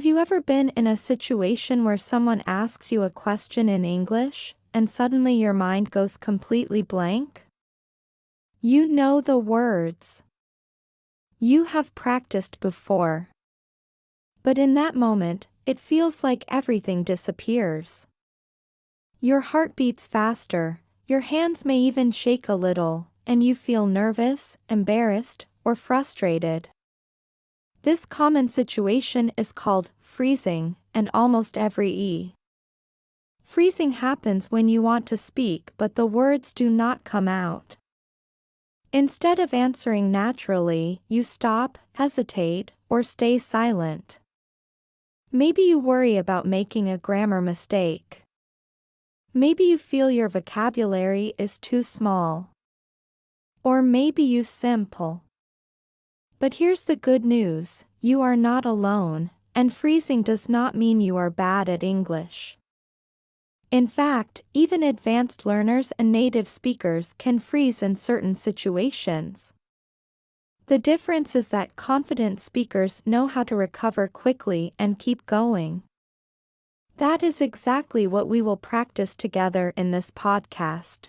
Have you ever been in a situation where someone asks you a question in English, and suddenly your mind goes completely blank? You know the words. You have practiced before. But in that moment, it feels like everything disappears. Your heart beats faster, your hands may even shake a little, and you feel nervous, embarrassed, or frustrated. This common situation is called freezing, and almost every freezing happens when you want to speak but the words do not come out. Instead of answering naturally, you stop, hesitate, or stay silent. Maybe you worry about making a grammar mistake. Maybe you feel your vocabulary is too small. Or maybe you simple. But here's the good news, you are not alone, and freezing does not mean you are bad at English. In fact, even advanced learners and native speakers can freeze in certain situations. The difference is that confident speakers know how to recover quickly and keep going. That is exactly what we will practice together in this podcast.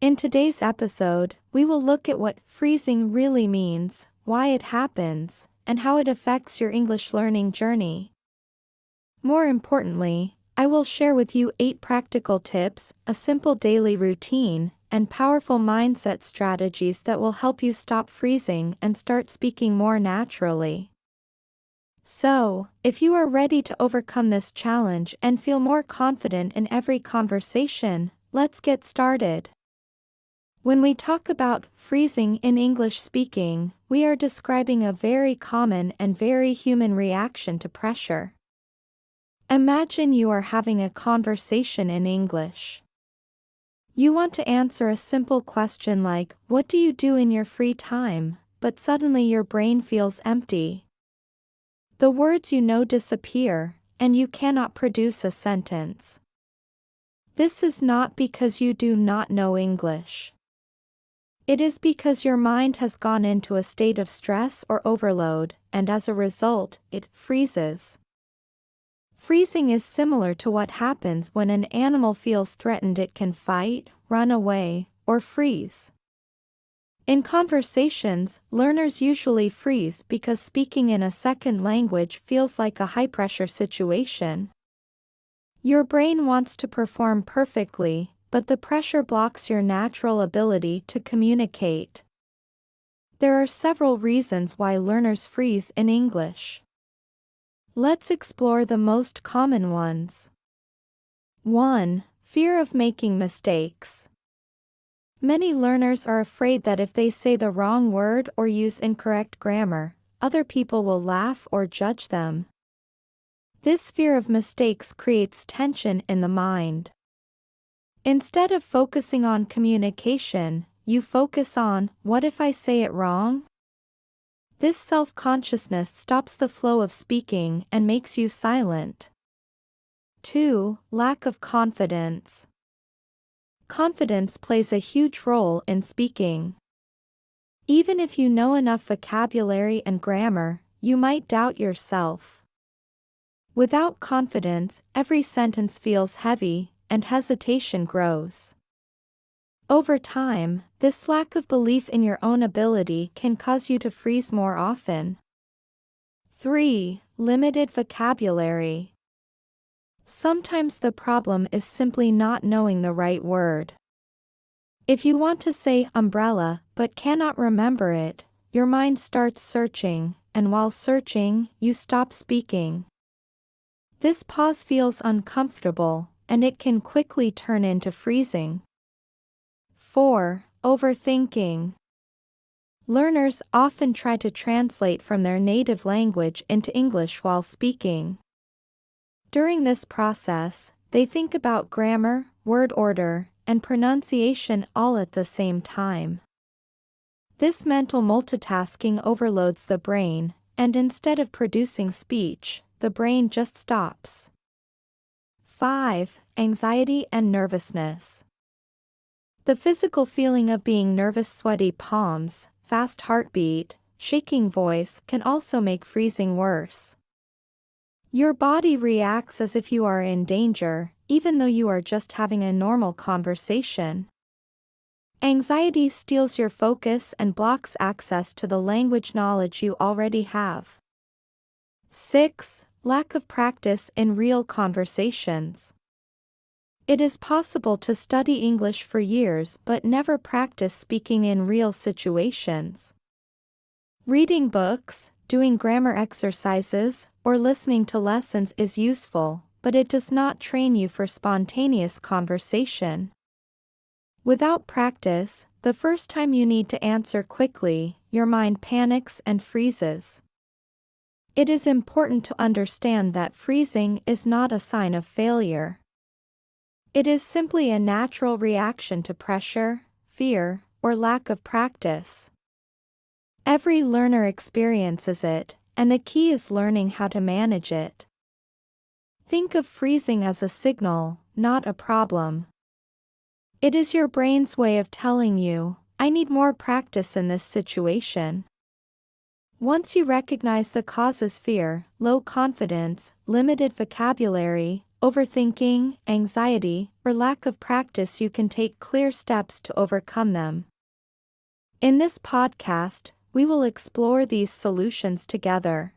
In today's episode, we will look at what freezing really means, why it happens, and how it affects your English learning journey. More importantly, I will share with you 8 practical tips, a simple daily routine, and powerful mindset strategies that will help you stop freezing and start speaking more naturally. So, if you are ready to overcome this challenge and feel more confident in every conversation, let's get started. When we talk about freezing in English speaking, we are describing a very common and very human reaction to pressure. Imagine you are having a conversation in English. You want to answer a simple question like, "What do you do in your free time?" but suddenly your brain feels empty. The words you know disappear, and you cannot produce a sentence. This is not because you do not know English. It is because your mind has gone into a state of stress or overload, and as a result, it freezes. Freezing is similar to what happens when an animal feels threatened. It can fight, run away, or freeze. In conversations, learners usually freeze because speaking in a second language feels like a high-pressure situation. Your brain wants to perform perfectly, but the pressure blocks your natural ability to communicate. There are several reasons why learners freeze in English. Let's explore the most common ones. 1. Fear of making mistakes. Many learners are afraid that if they say the wrong word or use incorrect grammar, other people will laugh or judge them. This fear of mistakes creates tension in the mind. Instead of focusing on communication, you focus on, "What if I say it wrong?" This self-consciousness stops the flow of speaking and makes you silent. 2. Lack of confidence. Confidence plays a huge role in speaking. Even if you know enough vocabulary and grammar, you might doubt yourself. Without confidence, every sentence feels heavy, and hesitation grows. Over time, this lack of belief in your own ability can cause you to freeze more often. 3. Limited vocabulary. Sometimes the problem is simply not knowing the right word. If you want to say umbrella but cannot remember it, your mind starts searching, and while searching, you stop speaking. This pause feels uncomfortable, and it can quickly turn into freezing. 4. Overthinking. Learners often try to translate from their native language into English while speaking. During this process, they think about grammar, word order, and pronunciation all at the same time. This mental multitasking overloads the brain, and instead of producing speech, the brain just stops. 5. Anxiety and nervousness. The physical feeling of being nervous, sweaty palms, fast heartbeat, shaking voice can also make freezing worse. Your body reacts as if you are in danger, even though you are just having a normal conversation. Anxiety steals your focus and blocks access to the language knowledge you already have. 6. Lack of practice in real conversations. It is possible to study English for years but never practice speaking in real situations. Reading books, doing grammar exercises, or listening to lessons is useful, but it does not train you for spontaneous conversation. Without practice, the first time you need to answer quickly, your mind panics and freezes. It is important to understand that freezing is not a sign of failure. It is simply a natural reaction to pressure, fear, or lack of practice. Every learner experiences it, and the key is learning how to manage it. Think of freezing as a signal, not a problem. It is your brain's way of telling you, I need more practice in this situation. Once you recognize the causes fear, low confidence, limited vocabulary, overthinking, anxiety, or lack of practice, you can take clear steps to overcome them. In this podcast, we will explore these solutions together.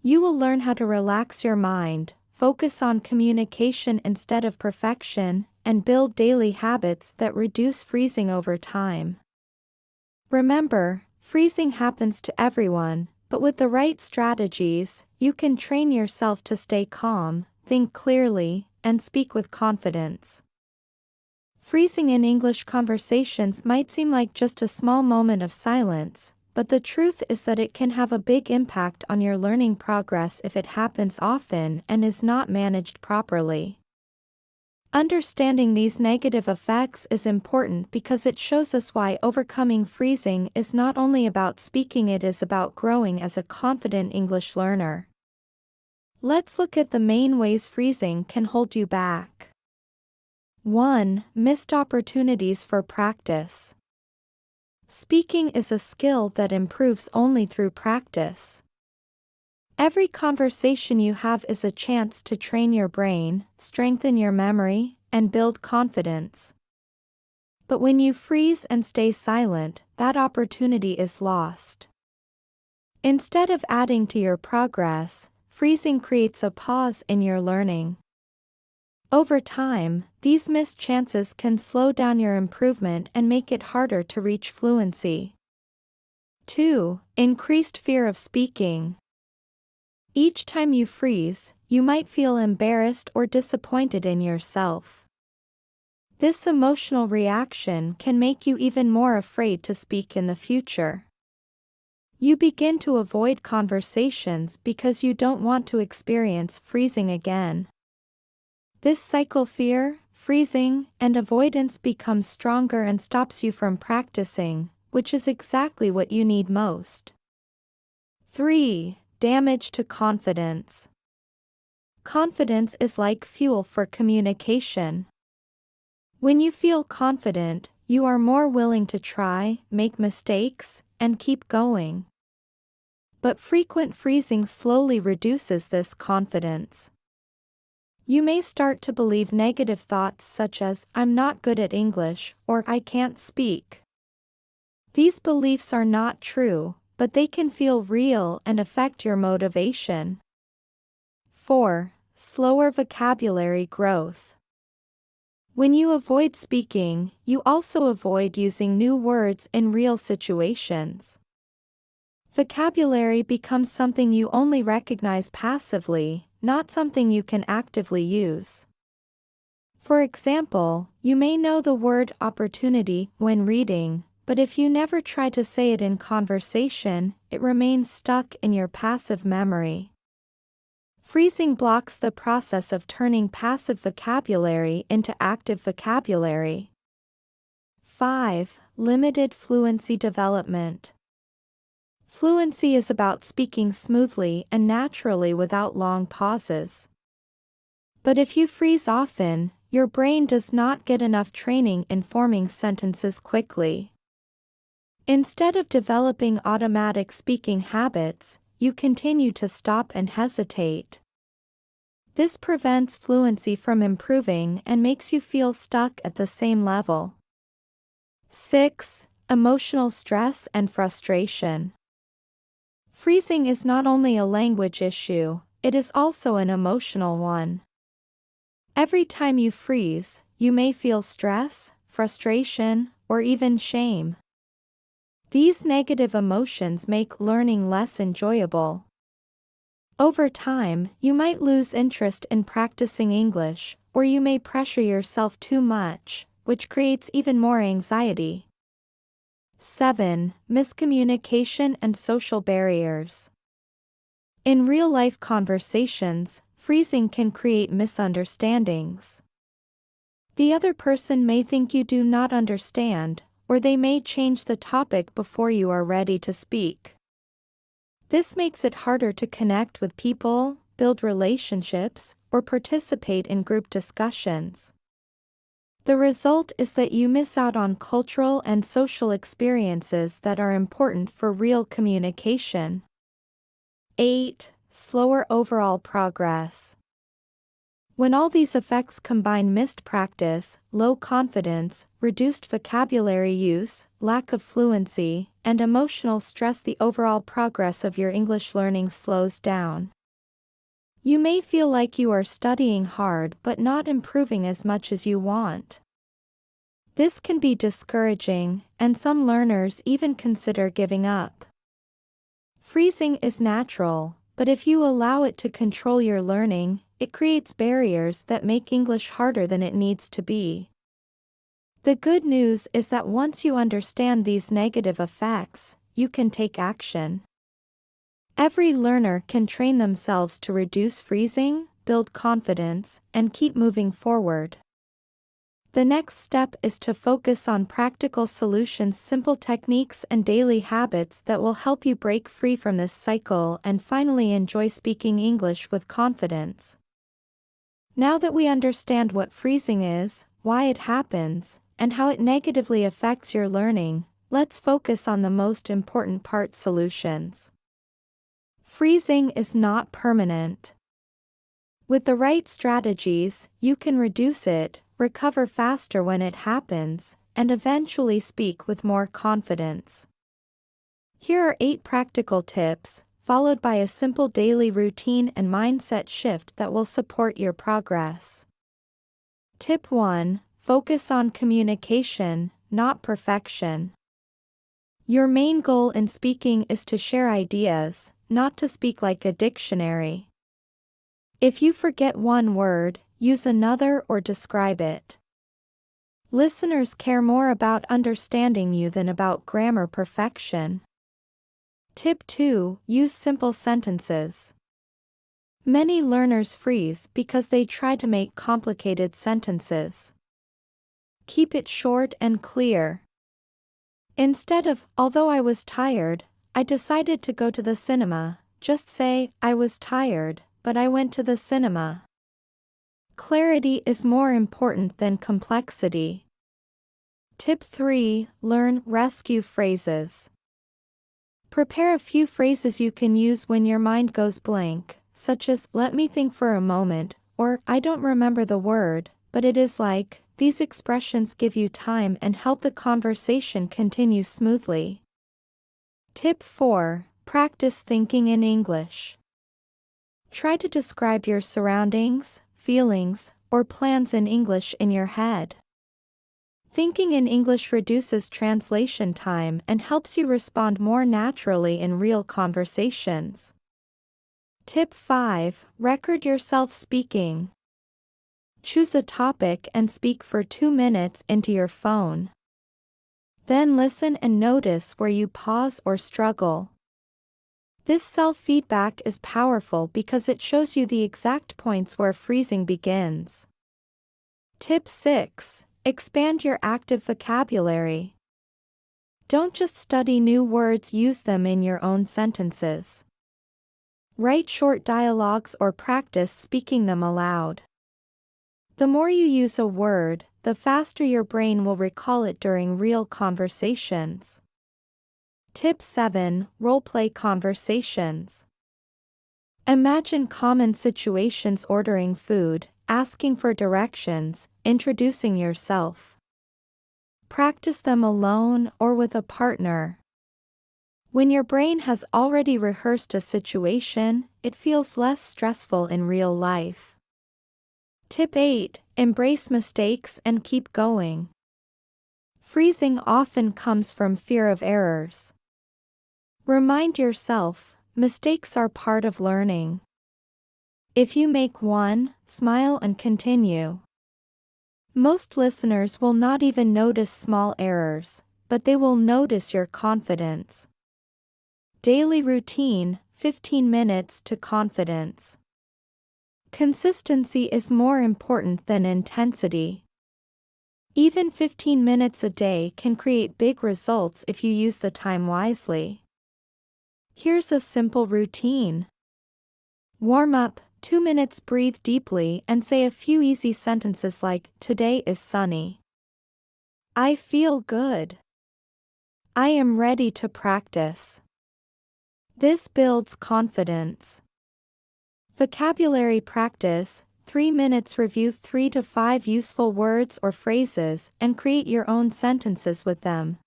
You will learn how to relax your mind, focus on communication instead of perfection, and build daily habits that reduce freezing over time. Remember, freezing happens to everyone, but with the right strategies, you can train yourself to stay calm, think clearly, and speak with confidence. Freezing in English conversations might seem like just a small moment of silence, but the truth is that it can have a big impact on your learning progress if it happens often and is not managed properly. Understanding these negative effects is important because it shows us why overcoming freezing is not only about speaking, it is about growing as a confident English learner. Let's look at the main ways freezing can hold you back. 1. Missed opportunities for practice. Speaking is a skill that improves only through practice. Every conversation you have is a chance to train your brain, strengthen your memory, and build confidence. But when you freeze and stay silent, that opportunity is lost. Instead of adding to your progress, freezing creates a pause in your learning. Over time, these missed chances can slow down your improvement and make it harder to reach fluency. 2. Increased fear of speaking. Each time you freeze, you might feel embarrassed or disappointed in yourself. This emotional reaction can make you even more afraid to speak in the future. You begin to avoid conversations because you don't want to experience freezing again. This cycle, fear, freezing, and avoidance, becomes stronger and stops you from practicing, which is exactly what you need most. 3. Damage to confidence. Confidence is like fuel for communication. When you feel confident, you are more willing to try, make mistakes, and keep going. But frequent freezing slowly reduces this confidence. You may start to believe negative thoughts such as, I'm not good at English, or I can't speak. These beliefs are not true, but they can feel real and affect your motivation. 4. Slower vocabulary growth. When you avoid speaking, you also avoid using new words in real situations. Vocabulary becomes something you only recognize passively, not something you can actively use. For example, you may know the word opportunity when reading, but if you never try to say it in conversation, it remains stuck in your passive memory. Freezing blocks the process of turning passive vocabulary into active vocabulary. 5. Limited fluency development. Fluency is about speaking smoothly and naturally without long pauses. But if you freeze often, your brain does not get enough training in forming sentences quickly. Instead of developing automatic speaking habits, you continue to stop and hesitate. This prevents fluency from improving and makes you feel stuck at the same level. 6. Emotional stress and frustration. Freezing is not only a language issue, it is also an emotional one. Every time you freeze, you may feel stress, frustration, or even shame. These negative emotions make learning less enjoyable. Over time, you might lose interest in practicing English, or you may pressure yourself too much, which creates even more anxiety. 7. Miscommunication and social barriers. In real-life conversations, freezing can create misunderstandings. The other person may think you do not understand, or they may change the topic before you are ready to speak. This makes it harder to connect with people, build relationships, or participate in group discussions. The result is that you miss out on cultural and social experiences that are important for real communication. 8. Slower overall progress. When all these effects combine, missed practice, low confidence, reduced vocabulary use, lack of fluency, and emotional stress, the overall progress of your English learning slows down. You may feel like you are studying hard but not improving as much as you want. This can be discouraging, and some learners even consider giving up. Freezing is natural, but if you allow it to control your learning, it creates barriers that make English harder than it needs to be. The good news is that once you understand these negative effects, you can take action. Every learner can train themselves to reduce freezing, build confidence, and keep moving forward. The next step is to focus on practical solutions, simple techniques, and daily habits that will help you break free from this cycle and finally enjoy speaking English with confidence. Now that we understand what freezing is, why it happens, and how it negatively affects your learning, let's focus on the most important part: solutions. Freezing is not permanent. With the right strategies, you can reduce it, recover faster when it happens, and eventually speak with more confidence. Here are 8 practical tips, followed by a simple daily routine and mindset shift that will support your progress. Tip 1. Focus on communication, not perfection. Your main goal in speaking is to share ideas, not to speak like a dictionary. If you forget one word, use another or describe it. Listeners care more about understanding you than about grammar perfection. Tip 2. Use simple sentences. Many learners freeze because they try to make complicated sentences. Keep it short and clear. Instead of, although I was tired, I decided to go to the cinema, just say, I was tired, but I went to the cinema. Clarity is more important than complexity. Tip 3. Learn rescue phrases. Prepare a few phrases you can use when your mind goes blank, such as, let me think for a moment, or, I don't remember the word, but it is like. These expressions give you time and help the conversation continue smoothly. Tip 4. Practice thinking in English. Try to describe your surroundings, feelings, or plans in English in your head. Thinking in English reduces translation time and helps you respond more naturally in real conversations. Tip 5. Record yourself speaking. Choose a topic and speak for 2 minutes into your phone. Then listen and notice where you pause or struggle. This self-feedback is powerful because it shows you the exact points where freezing begins. Tip 6. Expand your active vocabulary. Don't just study new words, use them in your own sentences. Write short dialogues or practice speaking them aloud. The more you use a word, the faster your brain will recall it during real conversations. Tip 7. Role-play conversations. Imagine common situations: ordering food, asking for directions, introducing yourself. Practice them alone or with a partner. When your brain has already rehearsed a situation, it feels less stressful in real life. Tip 8. Embrace mistakes and keep going. Freezing often comes from fear of errors. Remind yourself, mistakes are part of learning. If you make one, smile and continue. Most listeners will not even notice small errors, but they will notice your confidence. Daily routine, 15 minutes to confidence. Consistency is more important than intensity. Even 15 minutes a day can create big results if you use the time wisely. Here's a simple routine. Warm up, 2 minutes, breathe deeply and say a few easy sentences like, "Today is sunny. I feel good. I am ready to practice." This builds confidence. Vocabulary practice, 3 minutes, review 3 to 5 useful words or phrases and create your own sentences with them.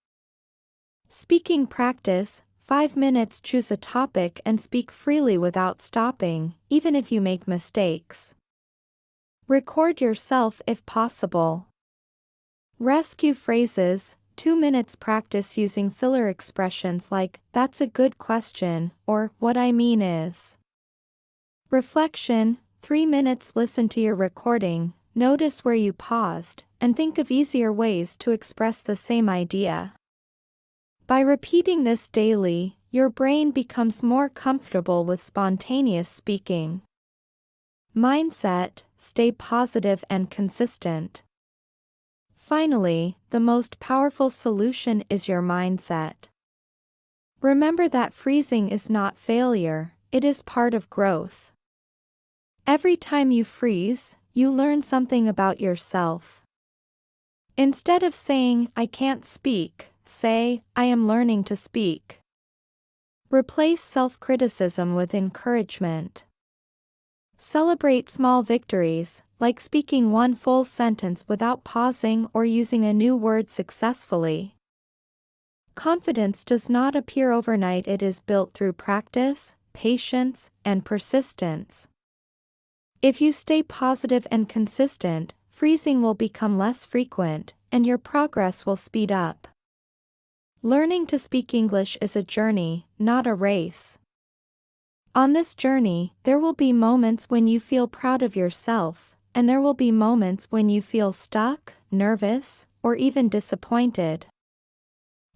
Speaking practice, 5 minutes, choose a topic and speak freely without stopping, even if you make mistakes. Record yourself if possible. Rescue phrases, 2 minutes, practice using filler expressions like, "That's a good question," or "What I mean is." Reflection, 3 minutes, listen to your recording, notice where you paused, and think of easier ways to express the same idea. By repeating this daily, your brain becomes more comfortable with spontaneous speaking. Mindset, stay positive and consistent. Finally, the most powerful solution is your mindset. Remember that freezing is not failure, it is part of growth. Every time you freeze, you learn something about yourself. Instead of saying, "I can't speak," say, "I am learning to speak." Replace self-criticism with encouragement. Celebrate small victories, like speaking one full sentence without pausing or using a new word successfully. Confidence does not appear overnight, it is built through practice, patience, and persistence. If you stay positive and consistent, freezing will become less frequent, and your progress will speed up. Learning to speak English is a journey, not a race. On this journey, there will be moments when you feel proud of yourself, and there will be moments when you feel stuck, nervous, or even disappointed.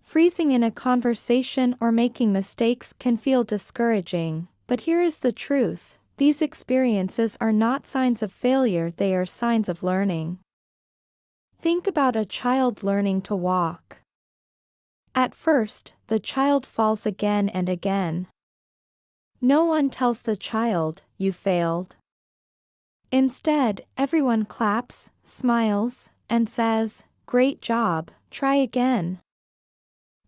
Freezing in a conversation or making mistakes can feel discouraging, but here is the truth: these experiences are not signs of failure, they are signs of learning. Think about a child learning to walk. At first, the child falls again and again. No one tells the child, "You failed." Instead, everyone claps, smiles, and says, "Great job, try again."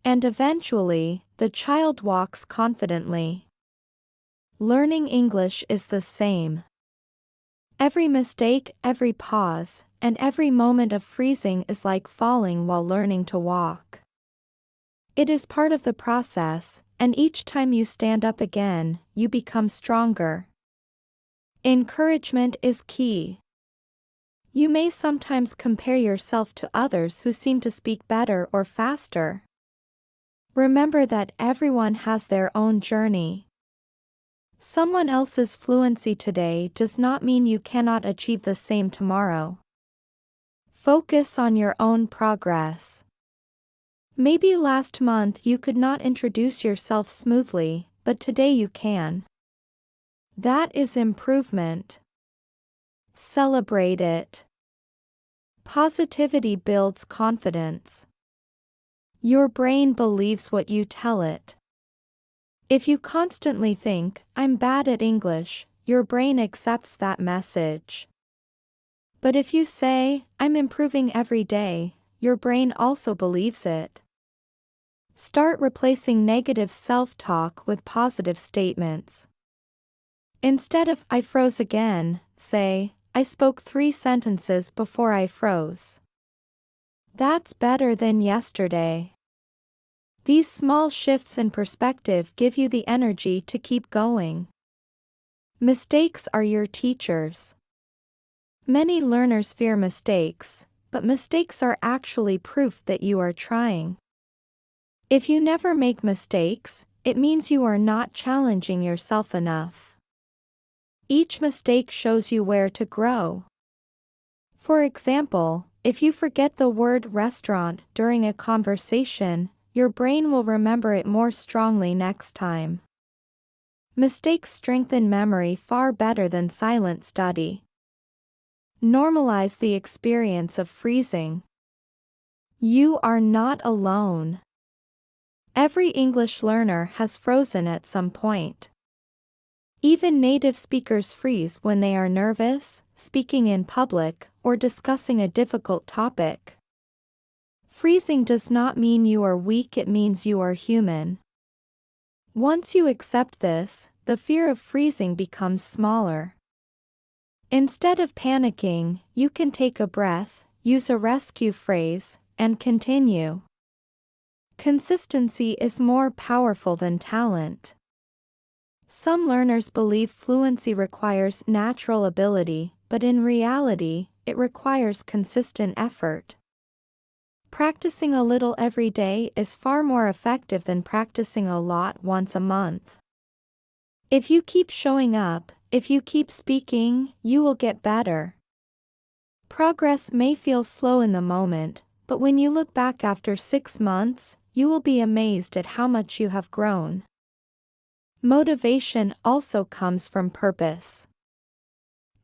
And eventually, the child walks confidently. Learning English is the same. Every mistake, every pause, and every moment of freezing is like falling while learning to walk. It is part of the process, and each time you stand up again, you become stronger. Encouragement is key. You may sometimes compare yourself to others who seem to speak better or faster. Remember that everyone has their own journey. Someone else's fluency today does not mean you cannot achieve the same tomorrow. Focus on your own progress. Maybe last month you could not introduce yourself smoothly, but today you can. That is improvement. Celebrate it. Positivity builds confidence. Your brain believes what you tell it. If you constantly think, "I'm bad at English," your brain accepts that message. But if you say, "I'm improving every day," your brain also believes it. Start replacing negative self-talk with positive statements. Instead of "I froze again," say, "I spoke 3 sentences before I froze. That's better than yesterday." These small shifts in perspective give you the energy to keep going. Mistakes are your teachers. Many learners fear mistakes, but mistakes are actually proof that you are trying. If you never make mistakes, it means you are not challenging yourself enough. Each mistake shows you where to grow. For example, if you forget the word restaurant during a conversation, your brain will remember it more strongly next time. Mistakes strengthen memory far better than silent study. Normalize the experience of freezing. You are not alone. Every English learner has frozen at some point. Even native speakers freeze when they are nervous, speaking in public, or discussing a difficult topic. Freezing does not mean you are weak, it means you are human. Once you accept this, the fear of freezing becomes smaller. Instead of panicking, you can take a breath, use a rescue phrase, and continue. Consistency is more powerful than talent. Some learners believe fluency requires natural ability, but in reality, it requires consistent effort. Practicing a little every day is far more effective than practicing a lot once a month. If you keep showing up, if you keep speaking, you will get better. Progress may feel slow in the moment, but when you look back after 6 months, you will be amazed at how much you have grown. Motivation also comes from purpose.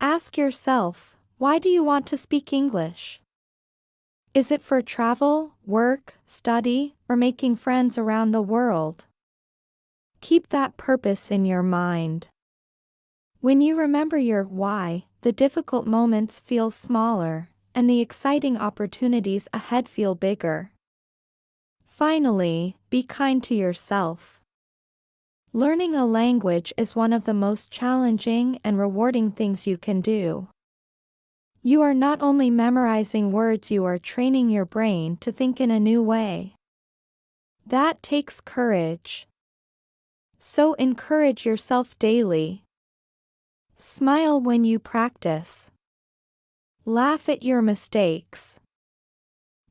Ask yourself, why do you want to speak English? Is it for travel, work, study, or making friends around the world? Keep that purpose in your mind. When you remember your why, the difficult moments feel smaller, and the exciting opportunities ahead feel bigger. Finally, be kind to yourself. Learning a language is one of the most challenging and rewarding things you can do. You are not only memorizing words, you are training your brain to think in a new way. That takes courage. So encourage yourself daily. Smile when you practice. Laugh at your mistakes.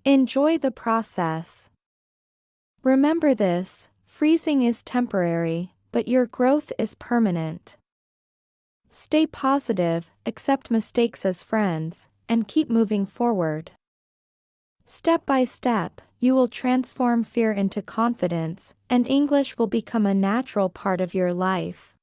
Enjoy the process. Remember this, freezing is temporary, but your growth is permanent. Stay positive, accept mistakes as friends, and keep moving forward. Step by step, you will transform fear into confidence, and English will become a natural part of your life.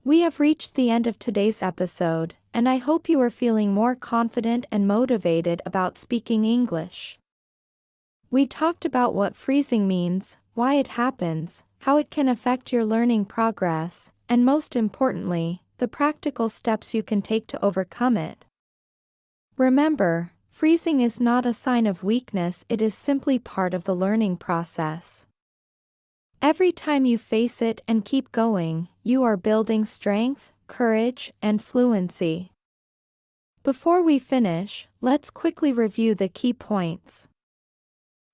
We have reached the end of today's episode, and I hope you are feeling more confident and motivated about speaking English. We talked about what freezing means, why it happens, how it can affect your learning progress, and most importantly, the practical steps you can take to overcome it. Remember, freezing is not a sign of weakness, it is simply part of the learning process. Every time you face it and keep going, you are building strength, courage, and fluency. Before we finish, let's quickly review the key points.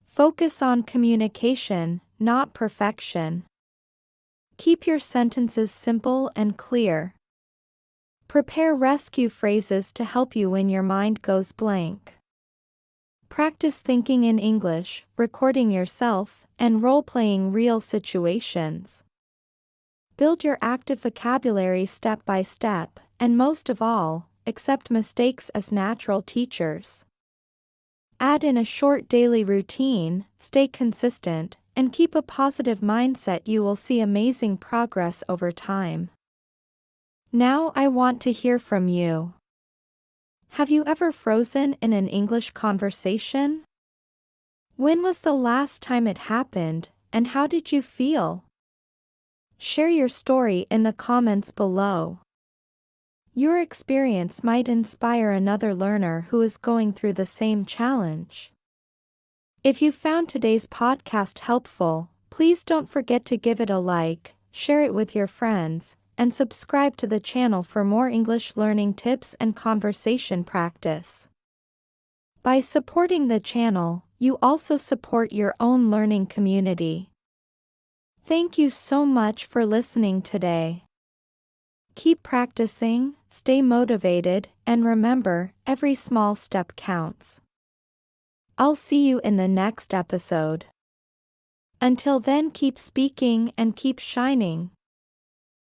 Focus on communication, not perfection. Keep your sentences simple and clear. Prepare rescue phrases to help you when your mind goes blank. Practice thinking in English, recording yourself, and role-playing real situations. Build your active vocabulary step by step, and most of all, accept mistakes as natural teachers. Add in a short daily routine, stay consistent, and keep a positive mindset. You will see amazing progress over time. Now I want to hear from you. Have you ever frozen in an English conversation? When was the last time it happened, and how did you feel? Share your story in the comments below. Your experience might inspire another learner who is going through the same challenge. If you found today's podcast helpful, please don't forget to give it a like, share it with your friends, and subscribe to the channel for more English learning tips and conversation practice. By supporting the channel, you also support your own learning community. Thank you so much for listening today. Keep practicing, stay motivated, and remember, every small step counts. I'll see you in the next episode. Until then, keep speaking and keep shining.